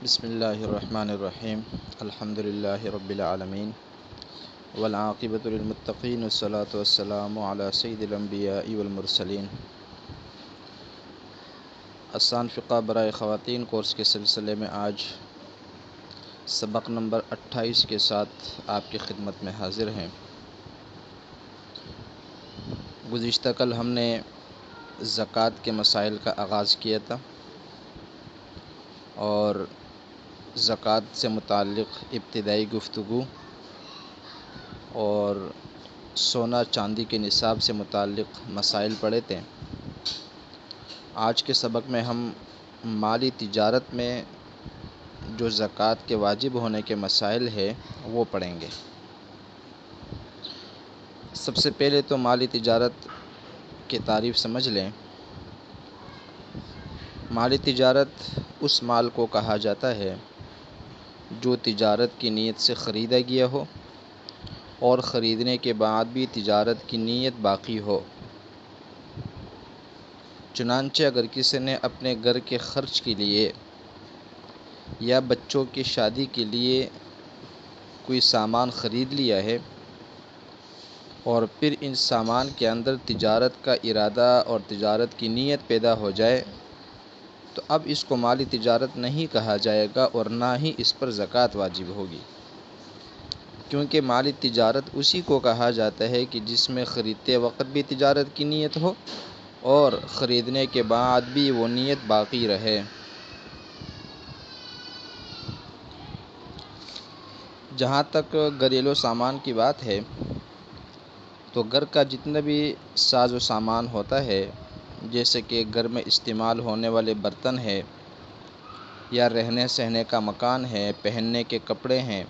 بسم اللہ الرحمن الرحیم الحمد للہ رب العالمین والعاقبۃ للمتقین والصلاة والسلام علی سید الانبیاء والمرسلین۔ آسان فقہ برائے خواتین کورس کے سلسلے میں آج سبق نمبر 28 کے ساتھ آپ کی خدمت میں حاضر ہیں۔ گزشتہ کل ہم نے زکوٰۃ کے مسائل کا آغاز کیا تھا اور زکوٰۃ سے متعلق ابتدائی گفتگو اور سونا چاندی کے نصاب سے متعلق مسائل پڑھے تھے۔ آج کے سبق میں ہم مالی تجارت میں جو زکوٰۃ کے واجب ہونے کے مسائل ہے وہ پڑھیں گے۔ سب سے پہلے تو مالی تجارت کی تعریف سمجھ لیں۔ مالی تجارت اس مال کو کہا جاتا ہے جو تجارت کی نیت سے خریدا گیا ہو اور خریدنے کے بعد بھی تجارت کی نیت باقی ہو۔ چنانچہ اگر کسی نے اپنے گھر کے خرچ کے لیے یا بچوں کی شادی کے لیے کوئی سامان خرید لیا ہے اور پھر ان سامان کے اندر تجارت کا ارادہ اور تجارت کی نیت پیدا ہو جائے تو اب اس کو مالی تجارت نہیں کہا جائے گا اور نہ ہی اس پر زکوٰۃ واجب ہوگی، کیونکہ مالی تجارت اسی کو کہا جاتا ہے کہ جس میں خریدتے وقت بھی تجارت کی نیت ہو اور خریدنے کے بعد بھی وہ نیت باقی رہے۔ جہاں تک گھریلو سامان کی بات ہے تو گھر کا جتنا بھی ساز و سامان ہوتا ہے، جیسے کہ گھر میں استعمال ہونے والے برتن ہے یا رہنے سہنے کا مکان ہے، پہننے کے کپڑے ہیں،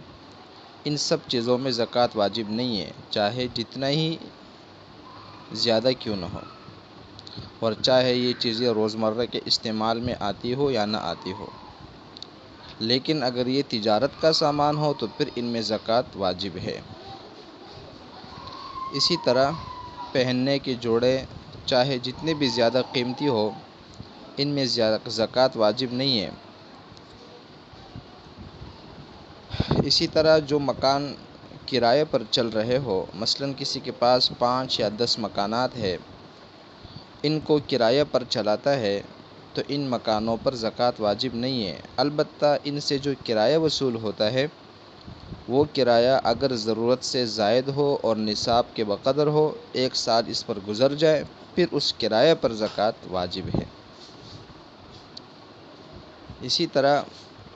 ان سب چیزوں میں زکوٰۃ واجب نہیں ہے، چاہے جتنا ہی زیادہ کیوں نہ ہو اور چاہے یہ چیزیں روزمرہ کے استعمال میں آتی ہو یا نہ آتی ہو۔ لیکن اگر یہ تجارت کا سامان ہو تو پھر ان میں زکوٰۃ واجب ہے۔ اسی طرح پہننے کے جوڑے چاہے جتنے بھی زیادہ قیمتی ہو، ان میں زکوٰۃ واجب نہیں ہے۔ اسی طرح جو مکان کرائے پر چل رہے ہو، مثلاً کسی کے پاس 5 یا 10 مکانات ہے، ان کو کرایہ پر چلاتا ہے تو ان مکانوں پر زکوٰۃ واجب نہیں ہے۔ البتہ ان سے جو کرایہ وصول ہوتا ہے وہ کرایہ اگر ضرورت سے زائد ہو اور نصاب کے بقدر ہو، 1 سال اس پر گزر جائے، پھر اس کرایہ پر زکوٰۃ واجب ہے۔ اسی طرح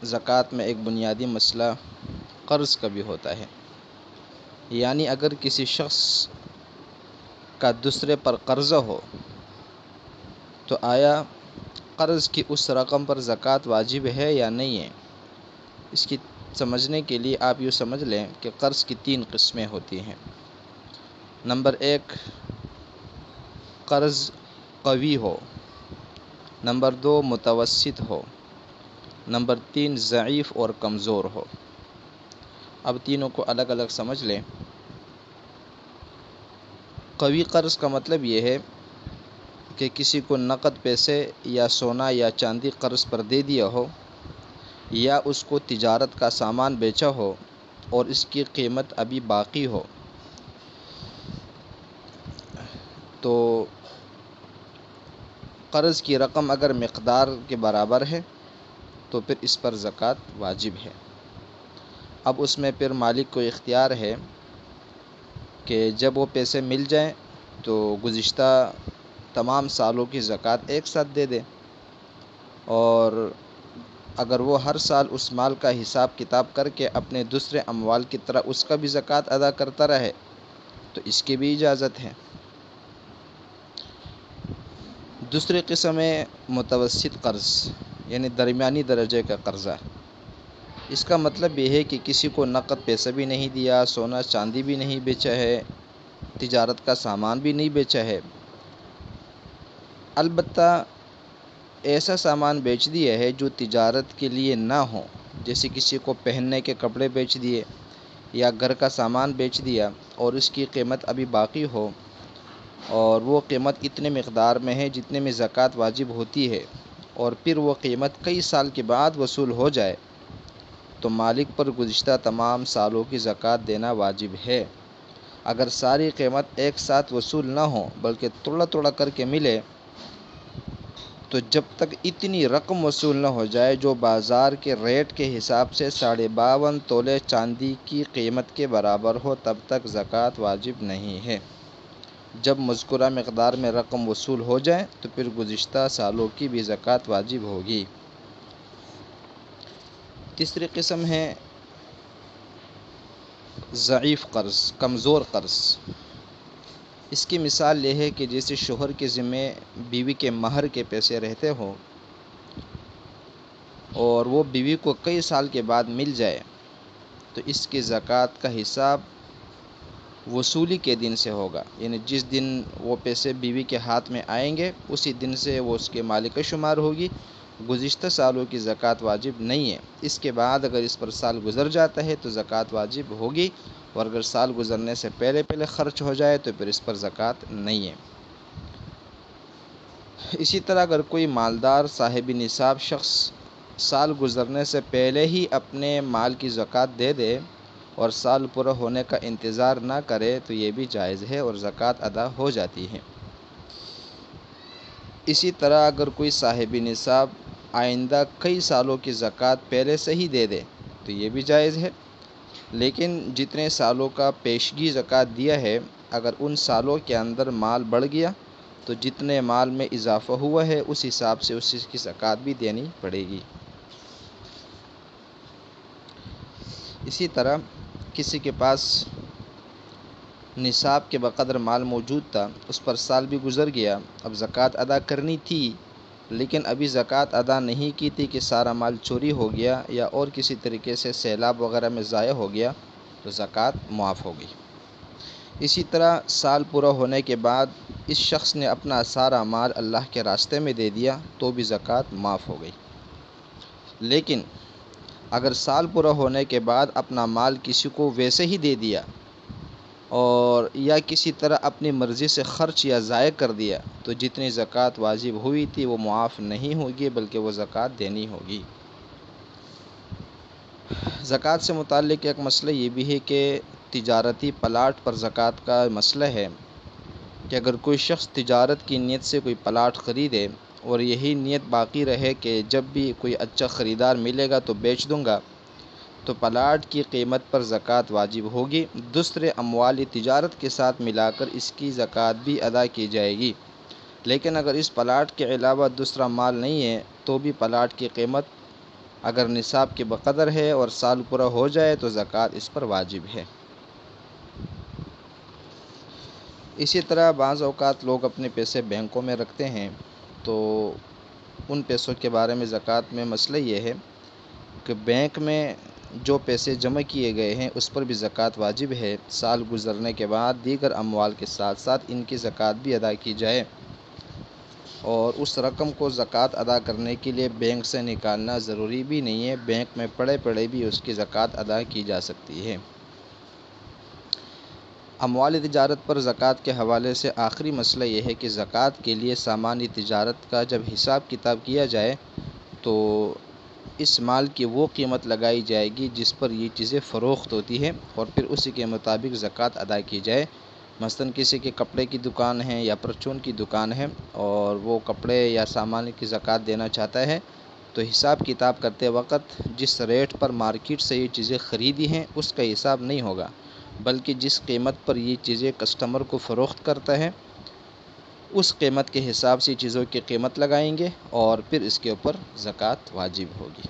زکوٰۃ میں ایک بنیادی مسئلہ قرض کا بھی ہوتا ہے، یعنی اگر کسی شخص کا دوسرے پر قرضہ ہو تو آیا قرض کی اس رقم پر زکوٰۃ واجب ہے یا نہیں ہے؟ اس کی سمجھنے کے لیے آپ یوں سمجھ لیں کہ قرض کی 3 قسمیں ہوتی ہیں۔ نمبر 1 قرض قوی ہو، نمبر 2 متوسط ہو، نمبر 3 ضعیف اور کمزور ہو۔ اب تینوں کو الگ الگ سمجھ لیں۔ قوی قرض کا مطلب یہ ہے کہ کسی کو نقد پیسے یا سونا یا چاندی قرض پر دے دیا ہو یا اس کو تجارت کا سامان بیچا ہو اور اس کی قیمت ابھی باقی ہو تو قرض کی رقم اگر مقدار کے برابر ہے تو پھر اس پر زکوٰۃ واجب ہے۔ اب اس میں پھر مالک کو اختیار ہے کہ جب وہ پیسے مل جائیں تو گزشتہ تمام سالوں کی زکوٰۃ ایک ساتھ دے دے، اور اگر وہ ہر سال اس مال کا حساب کتاب کر کے اپنے دوسرے اموال کی طرح اس کا بھی زکوٰۃ ادا کرتا رہے تو اس کی بھی اجازت ہے۔ دوسری قسم ہے متوسط قرض، یعنی درمیانی درجے کا قرضہ۔ اس کا مطلب یہ ہے کہ کسی کو نقد پیسہ بھی نہیں دیا، سونا چاندی بھی نہیں بیچا ہے، تجارت کا سامان بھی نہیں بیچا ہے، البتہ ایسا سامان بیچ دیا ہے جو تجارت کے لیے نہ ہو، جیسے کسی کو پہننے کے کپڑے بیچ دیے یا گھر کا سامان بیچ دیا اور اس کی قیمت ابھی باقی ہو اور وہ قیمت اتنے مقدار میں ہے جتنے میں زکوٰۃ واجب ہوتی ہے، اور پھر وہ قیمت کئی سال کے بعد وصول ہو جائے تو مالک پر گزشتہ تمام سالوں کی زکوٰۃ دینا واجب ہے۔ اگر ساری قیمت ایک ساتھ وصول نہ ہو بلکہ تھوڑا تھوڑا کر کے ملے تو جب تک اتنی رقم وصول نہ ہو جائے جو بازار کے ریٹ کے حساب سے 52.5 تولے چاندی کی قیمت کے برابر ہو تب تک زکوٰۃ واجب نہیں ہے۔ جب مذکورہ مقدار میں رقم وصول ہو جائے تو پھر گزشتہ سالوں کی بھی زکوٰۃ واجب ہوگی۔ تیسری قسم ہے ضعیف قرض، کمزور قرض۔ اس کی مثال یہ ہے کہ جیسے شوہر کے ذمے بیوی کے مہر کے پیسے رہتے ہوں اور وہ بیوی کو کئی سال کے بعد مل جائے تو اس کی زکوٰۃ کا حساب وصولی کے دن سے ہوگا، یعنی جس دن وہ پیسے بیوی کے ہاتھ میں آئیں گے اسی دن سے وہ اس کے مالک کا شمار ہوگی۔ گزشتہ سالوں کی زکوٰۃ واجب نہیں ہے۔ اس کے بعد اگر اس پر سال گزر جاتا ہے تو زکوٰۃ واجب ہوگی، اور اگر سال گزرنے سے پہلے خرچ ہو جائے تو پھر اس پر زکوٰۃ نہیں ہے۔ اسی طرح اگر کوئی مالدار صاحب نصاب شخص سال گزرنے سے پہلے ہی اپنے مال کی زکوٰۃ دے دے اور سال پورا ہونے کا انتظار نہ کرے تو یہ بھی جائز ہے اور زکوٰۃ ادا ہو جاتی ہے۔ اسی طرح اگر کوئی صاحب نصاب آئندہ کئی سالوں کی زکوٰۃ پہلے سے ہی دے دے تو یہ بھی جائز ہے، لیکن جتنے سالوں کا پیشگی زکوٰۃ دیا ہے اگر ان سالوں کے اندر مال بڑھ گیا تو جتنے مال میں اضافہ ہوا ہے اس حساب سے اس کی زکوٰۃ بھی دینی پڑے گی۔ اسی طرح کسی کے پاس نصاب کے بقدر مال موجود تھا، اس پر سال بھی گزر گیا، اب زکوٰۃ ادا کرنی تھی لیکن ابھی زکوٰۃ ادا نہیں کی تھی کہ سارا مال چوری ہو گیا یا اور کسی طریقے سے سیلاب وغیرہ میں ضائع ہو گیا تو زکوٰۃ معاف ہو گئی۔ اسی طرح سال پورا ہونے کے بعد اس شخص نے اپنا سارا مال اللہ کے راستے میں دے دیا تو بھی زکوٰۃ معاف ہو گئی۔ لیکن اگر سال پورا ہونے کے بعد اپنا مال کسی کو ویسے ہی دے دیا اور یا کسی طرح اپنی مرضی سے خرچ یا ضائع کر دیا تو جتنی زکوٰۃ واجب ہوئی تھی وہ معاف نہیں ہوگی بلکہ وہ زکوٰۃ دینی ہوگی۔ زکوٰۃ سے متعلق ایک مسئلہ یہ بھی ہے کہ تجارتی پلاٹ پر زکوٰۃ کا مسئلہ ہے کہ اگر کوئی شخص تجارت کی نیت سے کوئی پلاٹ خریدے اور یہی نیت باقی رہے کہ جب بھی کوئی اچھا خریدار ملے گا تو بیچ دوں گا تو پلاٹ کی قیمت پر زکوٰۃ واجب ہوگی۔ دوسرے اموال تجارت کے ساتھ ملا کر اس کی زکوٰۃ بھی ادا کی جائے گی، لیکن اگر اس پلاٹ کے علاوہ دوسرا مال نہیں ہے تو بھی پلاٹ کی قیمت اگر نصاب کے بقدر ہے اور سال پورا ہو جائے تو زکوٰۃ اس پر واجب ہے۔ اسی طرح بعض اوقات لوگ اپنے پیسے بینکوں میں رکھتے ہیں تو ان پیسوں کے بارے میں زکوٰۃ میں مسئلہ یہ ہے کہ بینک میں جو پیسے جمع کیے گئے ہیں اس پر بھی زکوٰۃ واجب ہے۔ سال گزرنے کے بعد دیگر اموال کے ساتھ ساتھ ان کی زکوٰۃ بھی ادا کی جائے، اور اس رقم کو زکوٰۃ ادا کرنے کے لیے بینک سے نکالنا ضروری بھی نہیں ہے، بینک میں پڑے بھی اس کی زکوٰۃ ادا کی جا سکتی ہے۔ اموال تجارت پر زکوٰۃ کے حوالے سے آخری مسئلہ یہ ہے کہ زکوٰۃ کے لیے سامان تجارت کا جب حساب کتاب کیا جائے تو اس مال کی وہ قیمت لگائی جائے گی جس پر یہ چیزیں فروخت ہوتی ہیں اور پھر اسی کے مطابق زکوٰۃ ادا کی جائے۔ مثلاً کسی کے کپڑے کی دکان ہے یا پرچون کی دکان ہے اور وہ کپڑے یا سامان کی زکوٰۃ دینا چاہتا ہے تو حساب کتاب کرتے وقت جس ریٹ پر مارکیٹ سے یہ چیزیں خریدی ہیں اس کا حساب نہیں ہوگا، بلکہ جس قیمت پر یہ چیزیں کسٹمر کو فروخت کرتا ہے اس قیمت کے حساب سے چیزوں کی قیمت لگائیں گے اور پھر اس کے اوپر زکوٰۃ واجب ہوگی۔